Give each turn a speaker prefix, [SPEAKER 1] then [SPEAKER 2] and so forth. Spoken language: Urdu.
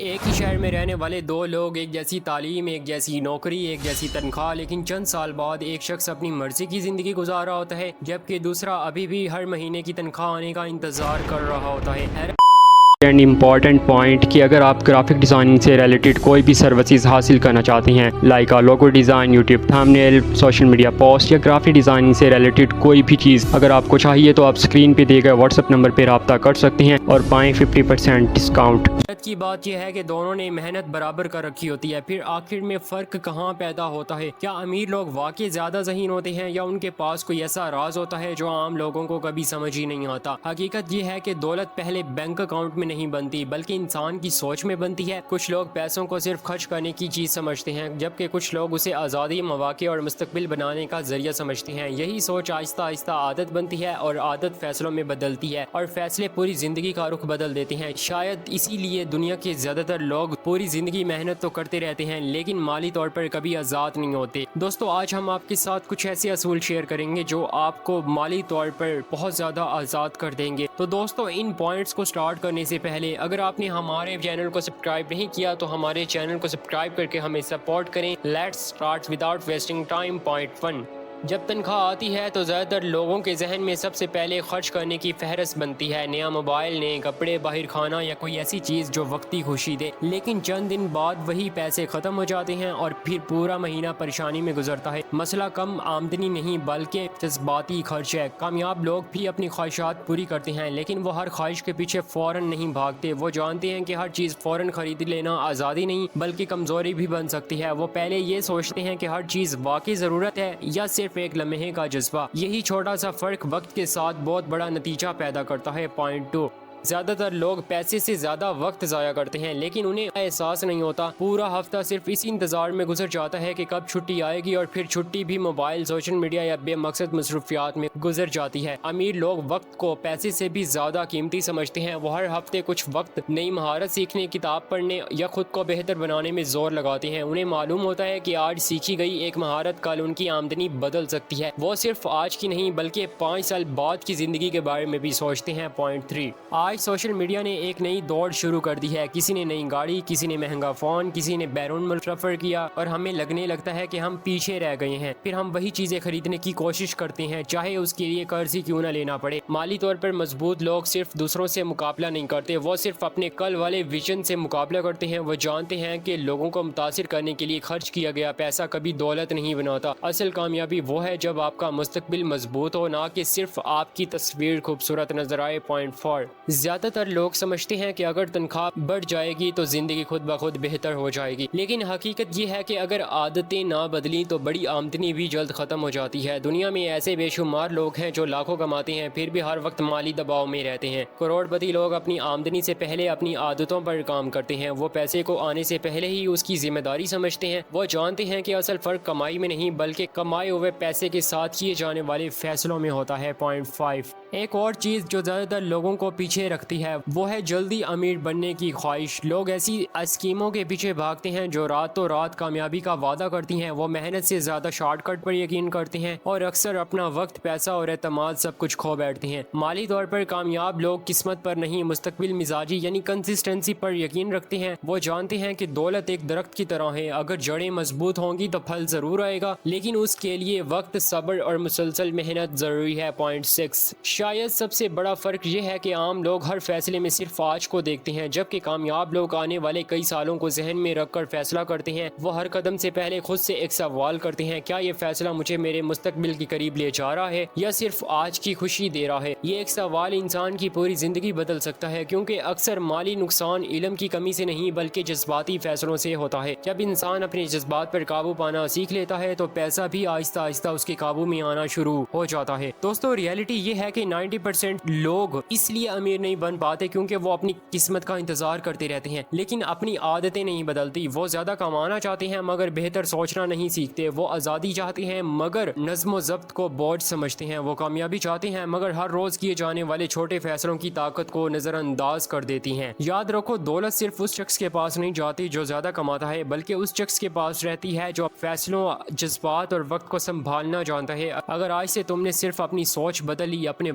[SPEAKER 1] ایک ہی شہر میں رہنے والے دو لوگ، ایک جیسی تعلیم، ایک جیسی نوکری، ایک جیسی تنخواہ، لیکن چند سال بعد ایک شخص اپنی مرضی کی زندگی گزار رہا ہوتا ہے جبکہ دوسرا ابھی بھی ہر مہینے کی تنخواہ آنے کا انتظار کر رہا ہوتا ہے۔
[SPEAKER 2] اینڈ امپورٹنٹ پوائنٹ کہ اگر آپ گرافک ڈیزائننگ سے ریلیٹڈ کوئی بھی سروسز حاصل کرنا چاہتے ہیں، like logo design, YouTube thumbnail, social media post یا گرافک ڈیزائننگ سے ریلیٹڈ کوئی بھی چیز اگر آپ کو چاہیے تو آپ اسکرین پہ دیے گئے واٹس ایپ نمبر پہ رابطہ کر سکتے ہیں اور پائیں 50% ڈسکاؤنٹ۔
[SPEAKER 1] کی بات یہ ہے کہ دونوں نے محنت برابر کر رکھی ہوتی ہے، پھر آخر میں فرق کہاں پیدا ہوتا ہے؟ کیا امیر لوگ واقعی زیادہ ذہین ہوتے ہیں یا ان کے پاس کوئی ایسا راز ہوتا ہے جو عام لوگوں کو کبھی سمجھ ہی نہیں آتا؟ حقیقت یہ ہے کہ دولت پہلے بینک اکاؤنٹ میں نہیں بنتی بلکہ انسان کی سوچ میں بنتی ہے۔ کچھ لوگ پیسوں کو صرف خرچ کرنے کی چیز سمجھتے ہیں جبکہ کچھ لوگ اسے آزادی، مواقع اور مستقبل بنانے کا ذریعہ سمجھتے ہیں۔ یہی سوچ آہستہ آہستہ عادت بنتی ہے اور عادت فیصلوں میں بدلتی ہے اور فیصلے پوری زندگی کا رخ بدل دیتے ہیں۔ شاید اسی لیے دنیا کے زیادہ تر لوگ پوری زندگی محنت تو کرتے رہتے ہیں لیکن مالی طور پر کبھی آزاد نہیں ہوتے۔ دوستو، آج ہم آپ کے ساتھ کچھ ایسے اصول شیئر کریں گے جو آپ کو مالی طور پر بہت زیادہ آزاد کر دیں گے۔ تو دوستو، ان پوائنٹس کو سٹارٹ کرنے سے پہلے اگر آپ نے ہمارے چینل کو سبسکرائب نہیں کیا تو ہمارے چینل کو سبسکرائب کر کے ہمیں سپورٹ کریں۔ Let's start without wasting time. Point 1، جب تنخواہ آتی ہے تو زیادہ تر لوگوں کے ذہن میں سب سے پہلے خرچ کرنے کی فہرست بنتی ہے۔ نیا موبائل، نئے کپڑے، باہر کھانا یا کوئی ایسی چیز جو وقتی خوشی دے۔ لیکن چند دن بعد وہی پیسے ختم ہو جاتے ہیں اور پھر پورا مہینہ پریشانی میں گزرتا ہے۔ مسئلہ کم آمدنی نہیں بلکہ جذباتی خرچ ہے۔ کامیاب لوگ بھی اپنی خواہشات پوری کرتے ہیں لیکن وہ ہر خواہش کے پیچھے فوراً نہیں بھاگتے۔ وہ جانتے ہیں کہ ہر چیز فوراً خرید لینا آزادی نہیں بلکہ کمزوری بھی بن سکتی ہے۔ وہ پہلے یہ سوچتے ہیں کہ ہر چیز واقعی ضرورت ہے یا صرف ایک لمحے کا جذبہ۔ یہی چھوٹا سا فرق وقت کے ساتھ بہت بڑا نتیجہ پیدا کرتا ہے۔ پوائنٹ 2، زیادہ تر لوگ پیسے سے زیادہ وقت ضائع کرتے ہیں لیکن انہیں احساس نہیں ہوتا۔ پورا ہفتہ صرف اسی انتظار میں گزر جاتا ہے کہ کب چھٹی آئے گی اور پھر چھٹی بھی موبائل، سوشل میڈیا یا بے مقصد مصروفیات میں گزر جاتی ہے۔ امیر لوگ وقت کو پیسے سے بھی زیادہ قیمتی سمجھتے ہیں۔ وہ ہر ہفتے کچھ وقت نئی مہارت سیکھنے، کتاب پڑھنے یا خود کو بہتر بنانے میں زور لگاتے ہیں۔ انہیں معلوم ہوتا ہے کہ آج سیکھی گئی ایک مہارت کل ان کی آمدنی بدل سکتی ہے۔ وہ صرف آج کی نہیں بلکہ 5 سال بعد کی زندگی کے بارے میں بھی سوچتے ہیں۔ پوائنٹ 3، آج سوشل میڈیا نے ایک نئی دوڑ شروع کر دی ہے۔ کسی نے نئی گاڑی، کسی نے مہنگا فون، کسی نے بیرون ملک سفر کیا اور ہمیں لگنے لگتا ہے کہ ہم پیچھے رہ گئے ہیں۔ پھر ہم وہی چیزیں خریدنے کی کوشش کرتے ہیں چاہے اس کے لیے قرض ہی کیوں نہ لینا پڑے۔ مالی طور پر مضبوط لوگ صرف دوسروں سے مقابلہ نہیں کرتے، وہ صرف اپنے کل والے ویژن سے مقابلہ کرتے ہیں۔ وہ جانتے ہیں کہ لوگوں کو متاثر کرنے کے لیے خرچ کیا گیا پیسہ کبھی دولت نہیں بناتا۔ اصل کامیابی وہ ہے جب آپ کا مستقبل مضبوط ہو، نہ کہ صرف آپ کی تصویر خوبصورت نظر آئے۔ پوائنٹ 4، زیادہ تر لوگ سمجھتے ہیں کہ اگر تنخواہ بڑھ جائے گی تو زندگی خود بخود بہتر ہو جائے گی، لیکن حقیقت یہ ہے کہ اگر عادتیں نہ بدلیں تو بڑی آمدنی بھی جلد ختم ہو جاتی ہے۔ دنیا میں ایسے بے شمار لوگ ہیں جو لاکھوں کماتے ہیں پھر بھی ہر وقت مالی دباؤ میں رہتے ہیں۔ کروڑ پتی لوگ اپنی آمدنی سے پہلے اپنی عادتوں پر کام کرتے ہیں۔ وہ پیسے کو آنے سے پہلے ہی اس کی ذمہ داری سمجھتے ہیں۔ وہ جانتے ہیں کہ اصل فرق کمائی میں نہیں بلکہ کمائے ہوئے پیسے کے ساتھ کیے جانے والے فیصلوں میں ہوتا ہے۔ پوائنٹ 5، ایک اور چیز جو زیادہ تر لوگوں کو پیچھے رکھتی ہے وہ ہے جلدی امیر بننے کی خواہش۔ لوگ ایسی اسکیموں کے پیچھے بھاگتے ہیں جو راتوں رات کامیابی کا وعدہ کرتی ہیں۔ وہ محنت سے زیادہ شارٹ کٹ پر یقین کرتے ہیں اور اکثر اپنا وقت، پیسہ اور اعتماد سب کچھ کھو بیٹھتے ہیں۔ مالی طور پر کامیاب لوگ قسمت پر نہیں، مستقبل مزاجی یعنی کنسسٹنسی پر یقین رکھتے ہیں۔ وہ جانتے ہیں کہ دولت ایک درخت کی طرح ہے، اگر جڑیں مضبوط ہوں گی تو پھل ضرور آئے گا لیکن اس کے لیے وقت، صبر اور مسلسل محنت ضروری ہے۔ پوائنٹ 6، شاید سب سے بڑا فرق یہ ہے کہ عام لوگ ہر فیصلے میں صرف آج کو دیکھتے ہیں جبکہ کامیاب لوگ آنے والے کئی سالوں کو ذہن میں رکھ کر فیصلہ کرتے ہیں۔ وہ ہر قدم سے پہلے خود سے ایک سوال کرتے ہیں، کیا یہ فیصلہ مجھے میرے مستقبل کے قریب لے جا رہا ہے یا صرف آج کی خوشی دے رہا ہے؟ یہ ایک سوال انسان کی پوری زندگی بدل سکتا ہے کیونکہ اکثر مالی نقصان علم کی کمی سے نہیں بلکہ جذباتی فیصلوں سے ہوتا ہے۔ جب انسان اپنے جذبات پر قابو پانا سیکھ لیتا ہے تو پیسہ بھی آہستہ آہستہ اس کے قابو میں آنا شروع ہو جاتا ہے۔ دوستو، ریئلٹی یہ ہے کہ 90% لوگ اس لیے امیر نہیں بن پاتے کیونکہ وہ اپنی قسمت کا انتظار کرتے رہتے ہیں لیکن اپنی عادتیں نہیں بدلتی۔ وہ زیادہ کمانا چاہتے ہیں مگر بہتر سوچنا نہیں سیکھتے۔ وہ آزادی چاہتے ہیں مگر نظم و ضبط کو بوجھ سمجھتے ہیں۔ وہ کامیابی چاہتے ہیں مگر ہر روز کیے جانے والے چھوٹے فیصلوں کی طاقت کو نظر انداز کر دیتی ہیں۔ یاد رکھو، دولت صرف اس شخص کے پاس نہیں جاتی جو زیادہ کماتا ہے بلکہ اس شخص کے پاس رہتی ہے جو فیصلوں، جذبات اور وقت کو سنبھالنا جانتا ہے۔ اگر آج سے تم نے صرف اپنی سوچ بدلی، اپنے